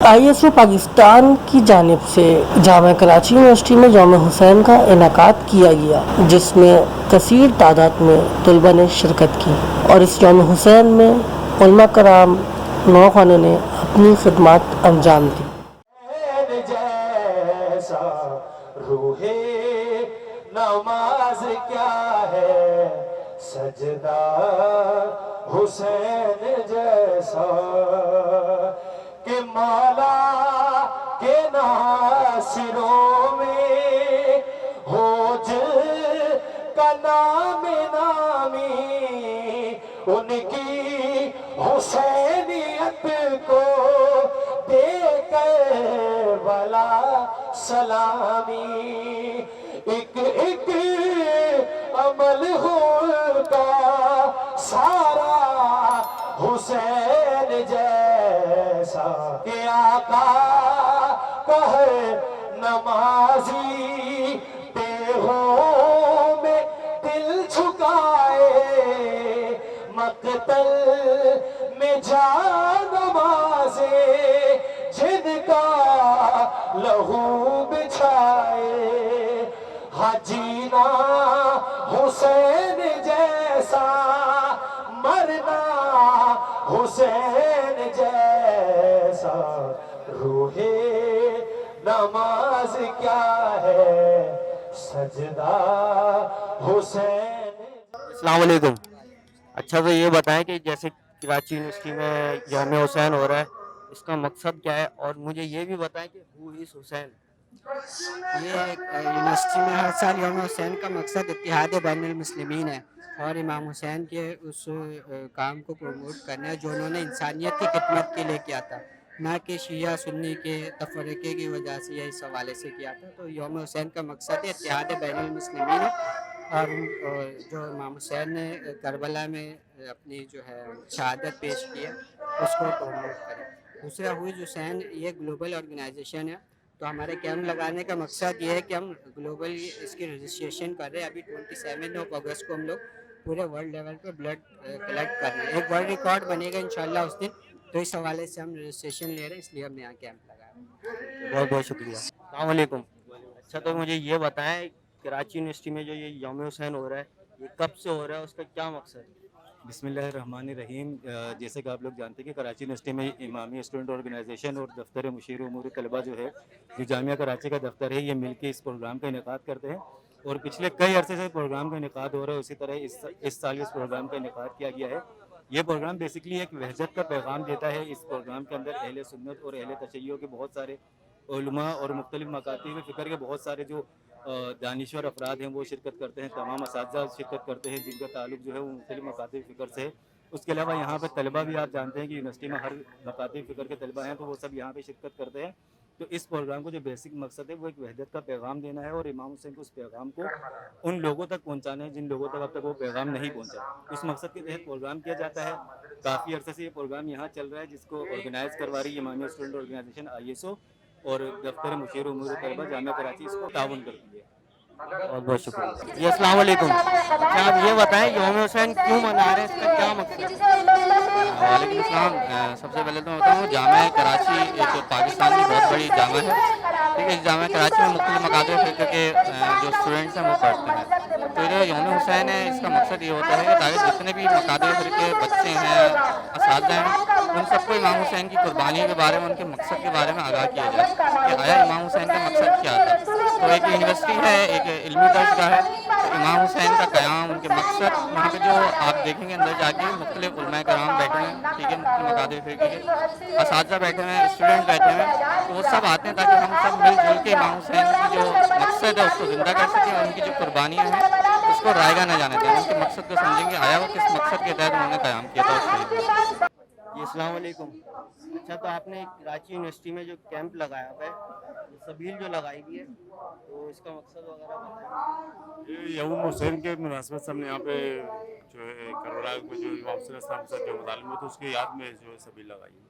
ISO Pakistan की जानिब से जामा कराची यूनिवर्सिटी में यौम हुसैन का इनेकाद किया गया, जिसमें कसीर तादाद में तलबा ने शिरकत की और इस यौम हुसैन में उलमा कराम नौखानों ने अपनी खिदमत अंजाम दी। जैसा रूहे नमाज क्या है, सजदा हुसैन जैसा कि मौला के नासिरों में हो जिनका नाम नामी, उनकी हुसैनियत को देकर भला सलामी। एक एक अमल होगा सारा हुसैन जैसा कि आका कहे नमाजी देहों में दिल झुकाए, मकतल में जा नमाज़े जिनका लहू बिछाए। हाजीना हुसैन जैसा, मरना हुसैन जैसा, रूहे नमाज क्या है, सजदा हुसैन। अस्सलाम वालेकुम। अच्छा तो ये बताएं कि जैसे कराची यूनिवर्सिटी में यौम हुसैन हो रहा है, इसका मकसद क्या है, और मुझे ये भी बताएं कि हु इज़ हुसैन। ये यूनिवर्सिटी में हर साल यौम हुसैन का मकसद इत्तिहाद बैनुल मुस्लिमीन है और इमाम हुसैन के उस काम को प्रमोट करना है जो उन्होंने इंसानियत की खिदमत के लिए किया था, ना कि शिया सुन्नी के तफरीके की वजह से या इस हवाले से किया था। तो यौम हुसैन का मकसद है इत्तिहाद बैनुल मुस्लिमीन है और जो इमाम हुसैन ने करबला में अपनी जो है शहादत पेश की है उसको प्रमोट करें। दूसरा हुई हुसैन ये ग्लोबल ऑर्गेनाइजेशन है, तो हमारे कैंप लगाने का मकसद ये है कि हम ग्लोबल इसकी रजिस्ट्रेशन कर रहे हैं। अभी 27 अगस्त को हम लोग पूरे वर्ल्ड लेवल पे ब्लड कलेक्ट कर रहे हैं, एक वर्ल्ड रिकॉर्ड बनेगा इंशाल्लाह उस दिन। तो इस हवाले से हम रजिस्ट्रेशन ले रहे हैं, इसलिए हमने यहाँ कैंप लगाया। बहुत बहुत शुक्रिया। अस्सलाम वालेकुम। अच्छा तो मुझे ये बताएं कराची यूनिवर्सिटी में जो ये यौम हुसैन हो रहा है, ये कब से हो रहा है, उसका क्या मकसद है? बिस्मिल्लाहिर्रहमानिर्रहीम। जैसे कि आप लोग जानते हैं कि कराची यूनिवर्सिटी में इमामी स्टूडेंट ऑर्गेनाइजेशन और दफ्तर मुशीर उमूर तलबा जो है, जो जामिया कराची का दफ्तर है, ये मिलके इस प्रोग्राम का इनेकाद करते हैं और पिछले कई अरसे से प्रोग्राम का इनेकाद हो रहा है। उसी तरह इस साल इस प्रोग्राम का इनेकाद किया गया है। ये प्रोग्राम बेसिकली एक वहजत का पैगाम देता है। इस प्रोग्राम के अंदर अहले सुन्नत और अहले तशय्युओ के बहुत सारे उलमा और मुख्तलिफ मकातीब फ़िक्र के बहुत सारे जो दानिश्वर अफराद हैं वो शिरकत करते हैं, तमाम असातिज़ा शिरकत करते हैं जिनका ताल्लुक जो है वो मुख्तलिफ मकातीब फ़िक्र से है। उसके अलावा यहाँ पर तलबा भी, आप जानते हैं कि यूनिवर्सिटी में हर मकातीब फ़िक्र के तलबा हैं, तो वो सब यहाँ पे शिरकत करते हैं। तो इस प्रोग्राम को जो बेसिक मकसद है वो एक वहदत का पैगाम देना है और इमाम हुसैन को उस पैगाम को उन लोगों तक पहुँचाना है जिन लोगों तक अब तक वो पैगाम नहीं पहुँचा। उस मकसद के तहत प्रोग्राम किया जाता है। काफ़ी अरसे से ये प्रोग्राम यहाँ चल रहा है, जिसको ऑर्गेनाइज़ करवा रही है इमामी स्टूडेंट ऑर्गेनाइजेशन ISO और दफ्तर मुशीर उमूर तलबा जामिया कराची इसको ताउन करती है। बहुत बहुत शुक्रिया जी। अस्सलाम वालेकुम। अच्छा आप ये बताएं यौम हुसैन क्यों मना रहे हैं, इसका क्या मकसद है? वालेकुम अस्सलाम। सबसे पहले तो मैं बताऊँ जामा कराची एक पाकिस्तान की बहुत बड़ी जामा है। ठीक है, इस जामा कराची में मुख्तलिफ मकातब फ़िक्र के जो स्टूडेंट्स हैं वो पढ़ते हैं। तो ये यौम हुसैन है, इसका मकसद ये होता है कि ताकि जितने भी मकातब फ़िक्र के बच्चे हैं, असातिज़ा हैं, उन सबको इमाम हुसैन की कुर्बानियों के बारे में, उनके मकसद के बारे में आगाह किया जाए कि आया इमाम हुसैन का मकसद क्या था। तो एक यूनिवर्सिटी है, एक इल्मी दर्जगाह है, तो इमाम हुसैन का क़याम, उनके मकसद, यहाँ पे जो आप देखेंगे अंदर जाके मुख्तलिफ उलमाए कराम बैठे हैं, ठीक है, मुख्तलिफ मकातब फ़िक्र के असातिज़ा बैठे हुए हैं, स्टूडेंट बैठे हुए हैं, तो वो सब आते हैं ताकि हम सब मिलजुल के इमाम हुसैन की जो मकसद है उसको ज़िंदा कर सकें और उनकी जो कुर्बानियाँ हैं उसको रायगा न जाने दें, उनके मकसद को समझेंगे आया वो किस मकसद के तहत उन्होंने क़याम किया था उसके। जी अस्सलाम वालेकुम। अच्छा तो आपने कराची यूनिवर्सिटी में जो कैंप लगाया हुआ है, ये सबील जो लगाई हुई है, तो इसका मकसद वगैरह बताएं। ये यौम हुसैन के मुनासिबत से हमने यहाँ पे जो है करबला में जो इमाम हुसैन अलैहिस्सलाम के साथ जो मज़ालिम हुए थे उसकी याद में जो है सबील लगाई है।